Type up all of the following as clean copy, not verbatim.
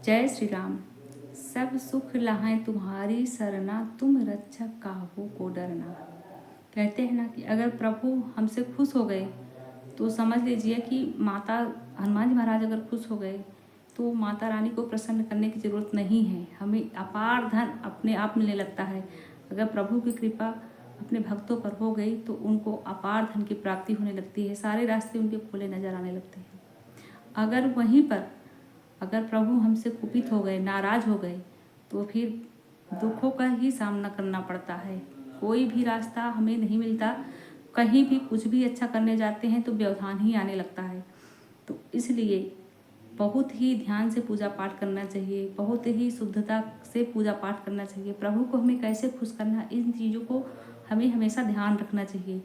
जय श्री राम। सब सुख लाहें तुम्हारी सरना, तुम रक्षक काहू को डरना। कहते हैं ना कि अगर प्रभु हमसे खुश हो गए तो समझ लीजिए कि माता हनुमान जी महाराज अगर खुश हो गए तो माता रानी को प्रसन्न करने की ज़रूरत नहीं है। हमें अपार धन अपने आप मिलने लगता है। अगर प्रभु की कृपा अपने भक्तों पर हो गई तो उनको अपार धन की प्राप्ति होने लगती है। सारे रास्ते उनके खुले नजर आने लगते हैं। अगर वहीं पर अगर प्रभु हमसे कुपित हो गए, नाराज हो गए, तो फिर दुखों का ही सामना करना पड़ता है। कोई भी रास्ता हमें नहीं मिलता। कहीं भी कुछ भी अच्छा करने जाते हैं तो व्यवधान ही आने लगता है। तो इसलिए बहुत ही ध्यान से पूजा पाठ करना चाहिए, बहुत ही शुद्धता से पूजा पाठ करना चाहिए। प्रभु को हमें कैसे खुश करना, इन चीज़ों को हमें हमेशा ध्यान रखना चाहिए।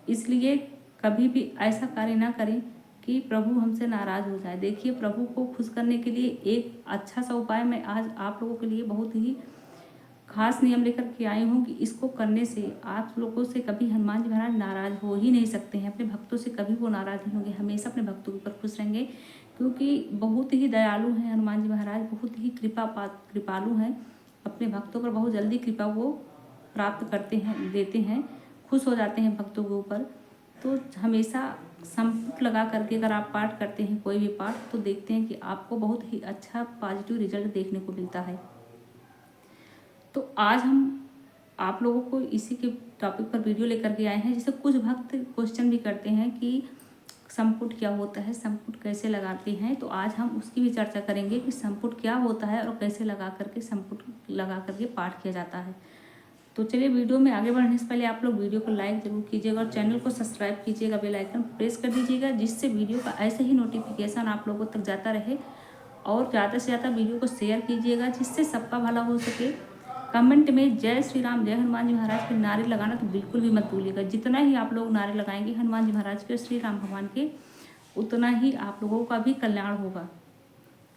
इसलिए कभी भी ऐसा कार्य ना करें कि प्रभु हमसे नाराज़ हो जाए। देखिए, प्रभु को खुश करने के लिए एक अच्छा सा उपाय मैं आज आप लोगों के लिए बहुत ही खास नियम लेकर के आई हूँ कि इसको करने से आप लोगों से कभी हनुमान जी महाराज नाराज़ हो ही नहीं सकते हैं। अपने भक्तों से कभी वो नाराज़ नहीं होंगे, हमेशा अपने भक्तों के ऊपर खुश रहेंगे, क्योंकि बहुत ही दयालु हैं हनुमान जी महाराज, बहुत ही कृपालु हैं। अपने भक्तों पर बहुत जल्दी कृपा वो प्राप्त करते हैं, देते हैं, खुश हो जाते हैं भक्तों के ऊपर। तो हमेशा संपुट लगा करके अगर आप पाठ करते हैं कोई भी पाठ, तो देखते हैं कि आपको बहुत ही अच्छा पॉजिटिव रिजल्ट देखने को मिलता है। तो आज हम आप लोगों को इसी के टॉपिक पर वीडियो लेकर के आए हैं। जैसे कुछ भक्त क्वेश्चन भी करते हैं कि संपुट क्या होता है, संपुट कैसे लगाते हैं, तो आज हम उसकी भी चर्चा करेंगे कि संपुट क्या होता है और कैसे लगा करके संपुट लगा करके पाठ किया जाता है। तो चलिए, वीडियो में आगे बढ़ने से पहले आप लोग वीडियो को लाइक जरूर कीजिएगा और चैनल को सब्सक्राइब कीजिएगा, बेल आइकन प्रेस कर दीजिएगा, जिससे वीडियो का ऐसे ही नोटिफिकेशन आप लोगों तक जाता रहे। और ज़्यादा से ज़्यादा वीडियो को शेयर कीजिएगा, जिससे सबका भला हो सके। कमेंट में जय श्री राम, जय हनुमान जी महाराज के नारे लगाना तो बिल्कुल भी मत भूलिएगा। जितना ही आप लोग नारे लगाएंगे हनुमान जी महाराज के, श्री राम भगवान के, उतना ही आप लोगों का भी कल्याण होगा।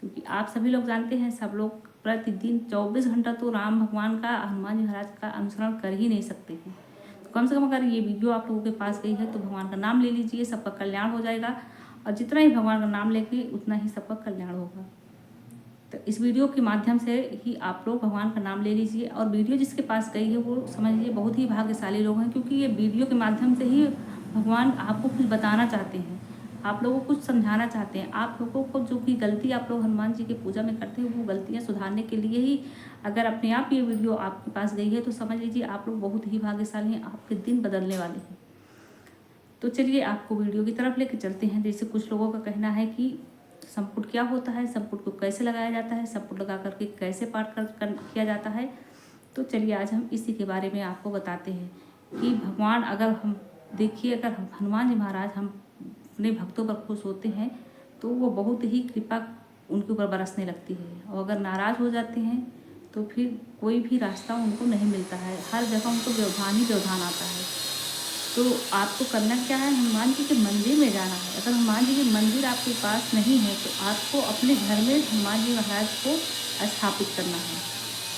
क्योंकि आप सभी लोग जानते हैं, सब लोग प्रतिदिन 24 घंटा तो राम भगवान का, हनुमान जी महाराज का अनुसरण कर ही नहीं सकते हैं। तो कम से कम अगर ये वीडियो आप लोगों के पास गई है तो भगवान का नाम ले लीजिए, सबका कल्याण हो जाएगा। और जितना ही भगवान का नाम लेंगे उतना ही सबका कल्याण होगा। तो इस वीडियो के माध्यम से ही आप लोग भगवान का नाम ले लीजिए। और वीडियो जिसके पास गई है वो समझ लीजिए बहुत ही भाग्यशाली लोग हैं, क्योंकि ये वीडियो के माध्यम से ही भगवान आपको कुछ बताना चाहते हैं, आप लोगों को कुछ समझाना चाहते हैं। आप लोगों को जो भी गलती आप लोग हनुमान जी की पूजा में करते हैं वो गलतियाँ सुधारने के लिए ही अगर अपने आप ये वीडियो आपके पास गई है तो समझ लीजिए आप लोग बहुत ही भाग्यशाली हैं, आपके दिन बदलने वाले हैं। तो चलिए आपको वीडियो की तरफ लेकर चलते हैं। जैसे कुछ लोगों का कहना है कि संपुट क्या होता है, संपुट को कैसे लगाया जाता है, संपुट लगा करके कैसे पाठ किया जाता है। तो चलिए आज हम इसी के बारे में आपको बताते हैं कि भगवान अगर हम देखिए, अगर हनुमान जी महाराज हम अपने भक्तों पर खुश होते हैं तो वो बहुत ही कृपा उनके ऊपर बरसने लगती है। और अगर नाराज़ हो जाते हैं तो फिर कोई भी रास्ता उनको नहीं मिलता है, हर जगह उनको व्यवधान ही व्यवधान आता है। तो आपको करना क्या है, हनुमान जी के मंदिर में जाना है। अगर हनुमान जी के मंदिर आपके पास नहीं है तो आपको अपने घर में हनुमान जी महाराज को स्थापित करना है।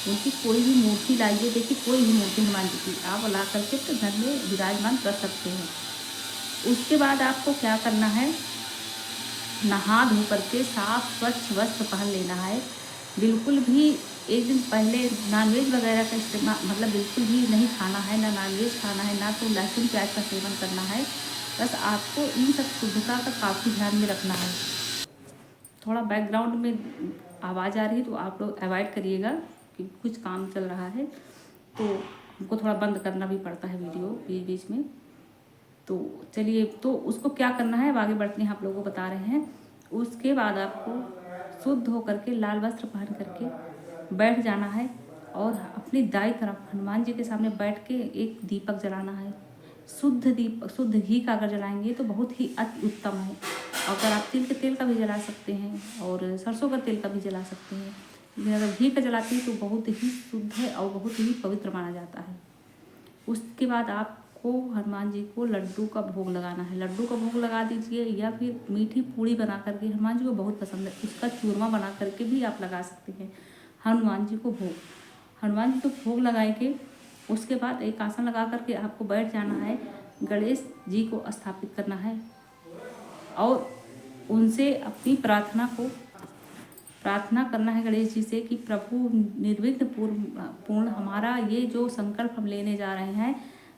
उनकी कोई भी मूर्ति लाइए, देखिए कोई भी मूर्ति हनुमान जी की आप ला करके तो घर में विराजमान कर सकते हैं। उसके बाद आपको क्या करना है, नहा धो करके साफ स्वच्छ वस्त्र पहन लेना है। बिल्कुल भी एक दिन पहले नॉनवेज वगैरह का इस्तेमाल मतलब बिल्कुल भी नहीं खाना है, ना नॉनवेज खाना है, ना तो लहसुन प्याज का सेवन करना है। बस आपको इन सब शुद्धता का काफ़ी ध्यान में रखना है। थोड़ा बैकग्राउंड में आवाज़ आ रही है तो आप लोग अवॉइड करिएगा कि कुछ काम चल रहा है, तो हमको थोड़ा बंद करना भी पड़ता है वीडियो बीच बीच में। तो चलिए, तो उसको क्या करना है अब आगे बढ़ते हैं, आप लोगों को बता रहे हैं। उसके बाद आपको शुद्ध होकर के लाल वस्त्र पहन करके बैठ जाना है और अपनी दाईं तरफ हनुमान जी के सामने बैठ के एक दीपक जलाना है। शुद्ध घी का अगर जलाएंगे तो बहुत ही अति उत्तम है। अगर आप तिल के तेल का भी जला सकते हैं और सरसों का तेल का भी जला सकते हैं, लेकिन अगर घी का जलाते हैं तो बहुत ही शुद्ध है और बहुत ही पवित्र माना जाता है। उसके बाद आपको हनुमान जी को लड्डू का भोग लगाना है। लड्डू का भोग लगा दीजिए, या फिर मीठी पूड़ी बना करके, हनुमान जी को बहुत पसंद है, उसका चूरमा बना करके भी आप लगा सकते हैं हनुमान जी को भोग। हनुमान जी को भोग लगाएंगे, उसके बाद एक आसन लगा करके आपको बैठ जाना है। गणेश जी को स्थापित करना है और उनसे अपनी प्रार्थना को प्रार्थना करना है गणेश जी से कि प्रभु निर्विघ्न पूर्ण हमारा ये जो संकल्प हम लेने जा रहे हैं,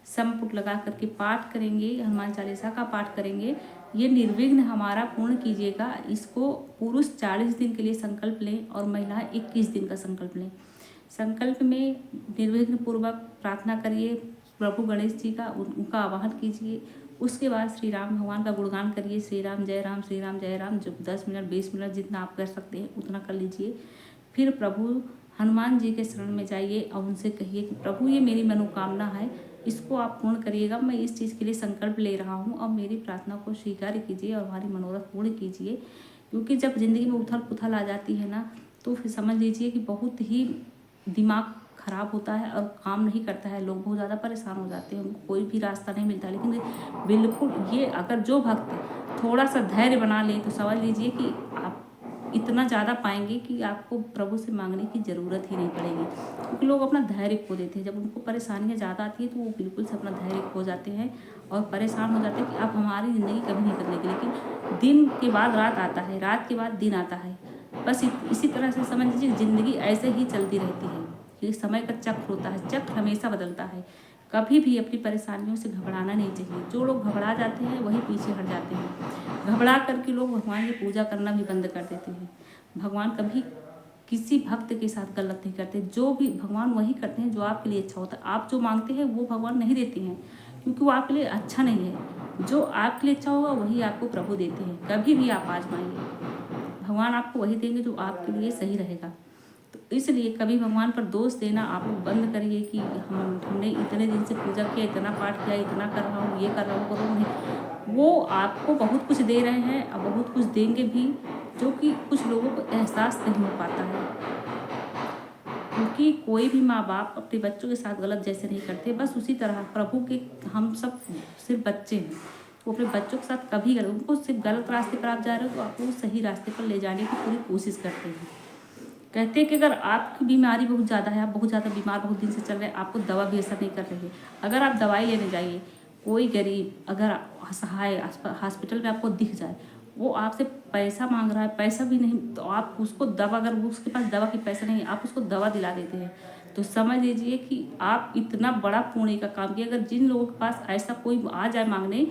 संपुट लगा करके पाठ करेंगे, हनुमान चालीसा का पाठ करेंगे, ये निर्विघ्न हमारा पूर्ण कीजिएगा। इसको पुरुष 40 दिन के लिए संकल्प लें और महिलाएं 21 दिन का संकल्प लें। संकल्प में निर्विघ्न पूर्वक प्रार्थना करिए, प्रभु गणेश जी का उनका आवाहन कीजिए। उसके बाद श्री राम भगवान का गुणगान करिए, श्री राम जय राम, जो 10 मिनट 20 मिनट जितना आप कर सकते हैं उतना कर लीजिए। फिर प्रभु हनुमान जी के शरण में जाइए और उनसे कहिए कि प्रभु ये मेरी मनोकामना है, इसको आप पूर्ण करिएगा। मैं इस चीज़ के लिए संकल्प ले रहा हूँ और मेरी प्रार्थना को स्वीकार कीजिए और हमारी मनोरथ पूर्ण कीजिए। क्योंकि जब ज़िंदगी में उथल पुथल आ जाती है ना, तो फिर समझ लीजिए कि बहुत ही दिमाग खराब होता है और काम नहीं करता है, लोग बहुत ज़्यादा परेशान हो जाते हैं, उनको कोई भी रास्ता नहीं मिलता। लेकिन बिल्कुल ये अगर जो भक्त थोड़ा सा धैर्य बना ले तो समझ लीजिए कि आप इतना ज़्यादा पाएंगे कि आपको प्रभु से मांगने की ज़रूरत ही नहीं पड़ेगी। क्योंकि लोग अपना धैर्य खो देते हैं, जब उनको परेशानियाँ ज़्यादा आती है तो वो बिल्कुल से अपना धैर्य खो जाते हैं और परेशान हो जाते हैं कि अब हमारी ज़िंदगी कभी नहीं बदलेगी। लेकिन दिन के बाद रात आता है, रात के बाद दिन आता है, बस इसी तरह से समझ लीजिए ज़िंदगी ऐसे ही चलती रहती है। ये समय का चक्र होता है, चक्र हमेशा बदलता है। कभी भी अपनी परेशानियों से घबराना नहीं चाहिए। जो लोग घबरा जाते हैं वही पीछे हट जाते हैं। घबरा करके लोग भगवान की पूजा करना भी बंद कर देते हैं। भगवान कभी किसी भक्त के साथ गलत नहीं करते। जो भी भगवान वही करते हैं जो आपके लिए अच्छा होता है। आप जो मांगते हैं वो भगवान नहीं देते हैं, क्योंकि वो आपके लिए अच्छा नहीं है। जो आपके लिए अच्छा होगा वही आपको प्रभु देते हैं। कभी भी आप आजमाइए, भगवान आपको वही देंगे जो आपके लिए सही रहेगा। तो इसलिए कभी भगवान पर दोष देना आप लोग बंद करिए कि हमने इतने दिन से पूजा किया, इतना पाठ किया, इतना कर रहा हूँ, ये कर रहा हूँ, करो नहीं। वो आपको बहुत कुछ दे रहे हैं और बहुत कुछ देंगे भी, जो कि कुछ लोगों को एहसास नहीं हो पाता है। क्योंकि कोई भी माँ बाप अपने बच्चों के साथ गलत जैसे नहीं करते, बस उसी तरह प्रभु के हम सब सिर्फ बच्चे हैं। वो अपने बच्चों के साथ कभी गलत, उनको सिर्फ गलत रास्ते पर आप जा रहे हो तो आपको सही रास्ते पर ले जाने की पूरी कोशिश करते हैं। कहते हैं कि अगर आपकी बीमारी बहुत ज़्यादा है, आप बहुत ज़्यादा बीमार बहुत दिन से चल रहे हैं, आपको दवा भी असर नहीं कर रही है, अगर आप दवाई लेने जाइए, कोई गरीब अगर असहाय हॉस्पिटल में आपको दिख जाए, वो आपसे पैसा मांग रहा है, पैसा भी नहीं, तो आप उसको दवा, अगर उसके पास दवा की पैसा नहीं, आप उसको दवा दिला देते हैं, तो समझ लीजिए कि आप इतना बड़ा पुण्य का काम किया। अगर जिन लोगों के पास ऐसा कोई आ जाए मांगने,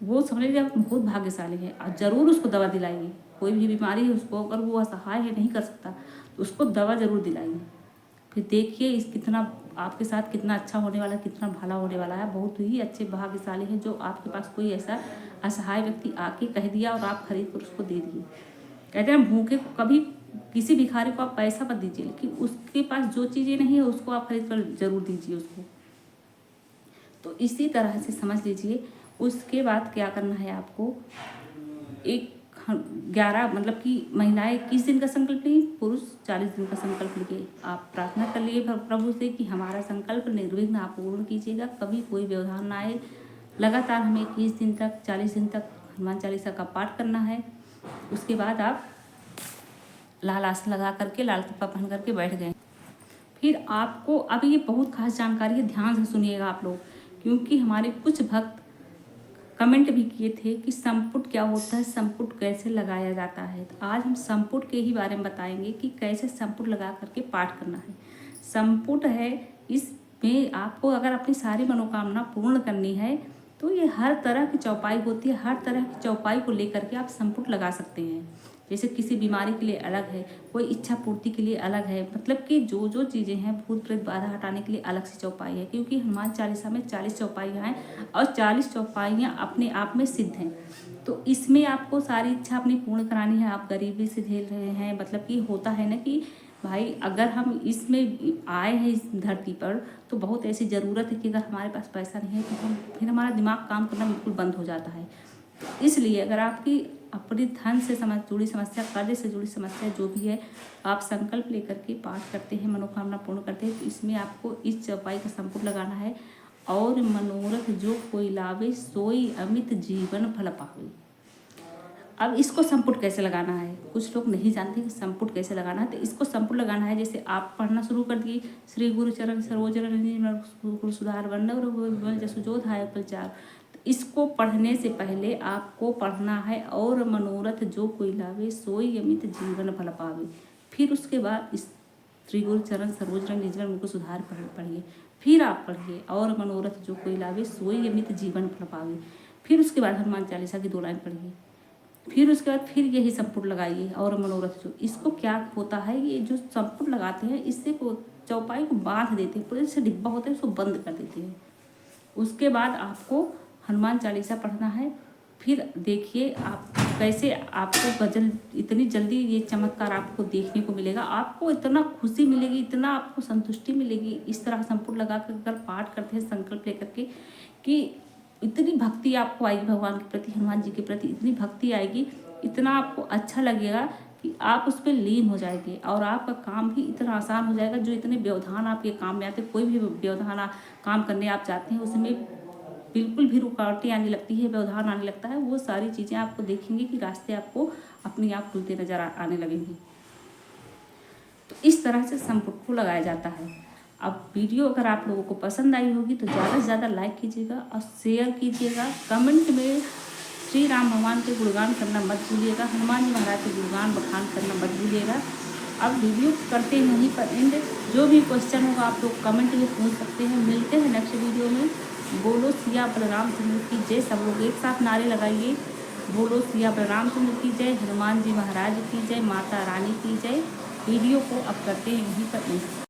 वो समझ लीजिए आप बहुत भाग्यशाली है। आप ज़रूर उसको दवा दिलाइए। कोई भी बीमारी है उसको, अगर वो असहाय है, नहीं कर सकता, तो उसको दवा ज़रूर दिलाइए। फिर देखिए इस कितना आपके साथ कितना अच्छा होने वाला है, कितना भला होने वाला है। बहुत ही अच्छे भाग्यशाली है जो आपके पास कोई ऐसा असहाय व्यक्ति आके कह दिया और आप खरीद कर उसको दे दिए। कहते हैं भूखे को कभी किसी भिखारी को आप पैसा मत दीजिए, लेकिन उसके पास जो चीज़ें नहीं है उसको आप खरीद कर जरूर दीजिए उसको। तो इसी तरह से समझ लीजिए। उसके बाद क्या करना है आपको, 11 मतलब कि महिलाएं 21 दिन का संकल्प ली, पुरुष 40 दिन का संकल्प लिए। आप प्रार्थना कर लिए प्रभु से कि हमारा संकल्प निर्विघ्न आप पूर्ण कीजिएगा, कभी कोई व्यवधान ना आए। लगातार हमें 21 दिन तक 40 दिन तक हनुमान चालीसा का पाठ करना है। उसके बाद आप लाल आसन लगा करके, लाल कपड़ा पहन करके बैठ गए। फिर आपको अब ये बहुत खास जानकारी है, ध्यान से सुनिएगा आप लोग, क्योंकि हमारे कुछ भक्त कमेंट भी किए थे कि संपुट क्या होता है, संपुट कैसे लगाया जाता है। तो आज हम संपुट के ही बारे में बताएंगे कि कैसे संपुट लगा करके पाठ करना है। संपुट है, इसमें आपको अगर अपनी सारी मनोकामना पूर्ण करनी है तो ये हर तरह की चौपाई होती है। हर तरह की चौपाई को लेकर के आप संपुट लगा सकते हैं। जैसे किसी बीमारी के लिए अलग है, कोई इच्छा पूर्ति के लिए अलग है, मतलब कि जो जो चीज़ें हैं भूत प्रेत बाधा हटाने के लिए अलग से चौपाई है। क्योंकि हनुमान चालीसा में 40 चौपाइयाँ हैं और 40 चौपाइयाँ अपने आप में सिद्ध हैं। तो इसमें आपको सारी इच्छा अपनी पूर्ण करानी है। आप गरीबी से झेल रहे हैं, मतलब कि होता है ना कि भाई अगर हम इसमें आए हैं इस धरती पर तो बहुत ऐसी ज़रूरत है कि अगर हमारे पास पैसा नहीं है तो हम फिर हमारा दिमाग काम करना बिल्कुल बंद हो जाता है। इसलिए अगर आपकी अपनी धन से जुड़ी समस्या, कर्ज से जुड़ी समस्या जो भी है, आप संकल्प लेकर के पाठ करते हैं, मनोकामना पूर्ण करते हैं, तो इसमें आपको इस चौपाई का संपुट लगाना है। और मनोरथ जो कोई लावे सोई अमित जीवन फल पावे। अब इसको संपुट कैसे लगाना है, कुछ लोग नहीं जानते कि संपुट कैसे लगाना है। तो इसको संपुट लगाना है, जैसे आप पढ़ना शुरू कर दिए, श्री गुरु चरण सरोजन गुरु सुधार वर्ण जसुजोधाय प्रचार। इसको पढ़ने से पहले आपको पढ़ना है और मनोरथ जो कोई लावे सोई अमित जीवन फल पावे। फिर उसके बाद इस श्री गुरु चरण सरोज रंग निजवर मुख सुधार पढ़िए। फिर आप पढ़िए और मनोरथ जो कोई लावे सोई अमित जीवन फल पावे। फिर उसके बाद हनुमान चालीसा की 2 लाइन पढ़िए। फिर उसके बाद फिर यही संपुट लगाइए और मनोरथ जो। इसको क्या होता है, ये जो संपुट लगाते हैं इससे को चौपाई को बांध देते हैं, पूरे से डिब्बा होता है उसको बंद कर देते हैं। उसके बाद आपको हनुमान चालीसा पढ़ना है। फिर देखिए आप कैसे आपको गजल इतनी जल्दी ये चमत्कार आपको देखने को मिलेगा। आपको इतना खुशी मिलेगी, इतना आपको संतुष्टि मिलेगी इस तरह संपुट लगा कर अगर पाठ करते हैं संकल्प लेकर के, कि इतनी भक्ति आपको आएगी भगवान के प्रति, हनुमान जी के प्रति इतनी भक्ति आएगी, इतना आपको अच्छा लगेगा कि आप उस पर लीन हो जाएंगे और आपका काम भी इतना आसान हो जाएगा। जो इतने व्यवधान आपके काम में आते, कोई भी व्यवधान काम करने आप चाहते हैं उसमें बिल्कुल भी रुकावटें आने लगती है, व्यवधान आने लगता है, वो सारी चीज़ें आपको देखेंगे कि रास्ते आपको अपने आप खुलते नजर आने लगेंगे। तो इस तरह से संपुट को लगाया जाता है। अब वीडियो अगर आप लोगों को पसंद आई होगी तो ज़्यादा से ज़्यादा लाइक कीजिएगा और शेयर कीजिएगा। कमेंट में श्री राम भगवान के गुणगान करना मत भूलिएगा, हनुमान जी महाराज के गुणगान बखान करना मत भूलिएगा। अब वीडियो करते हैं यहीं पर एंड। जो भी क्वेश्चन होगा आप लोग कमेंट में पूछ सकते हैं। मिलते हैं नेक्स्ट वीडियो में। बोलो सिया बलराम चंद्र की जय। सब लोग एक साथ नारे लगाइए, बोलो सिया बलराम चंद्र की जय, हनुमान जी महाराज की जय, माता रानी की जय। वीडियो को अब करते हैं यहीं पर एंड।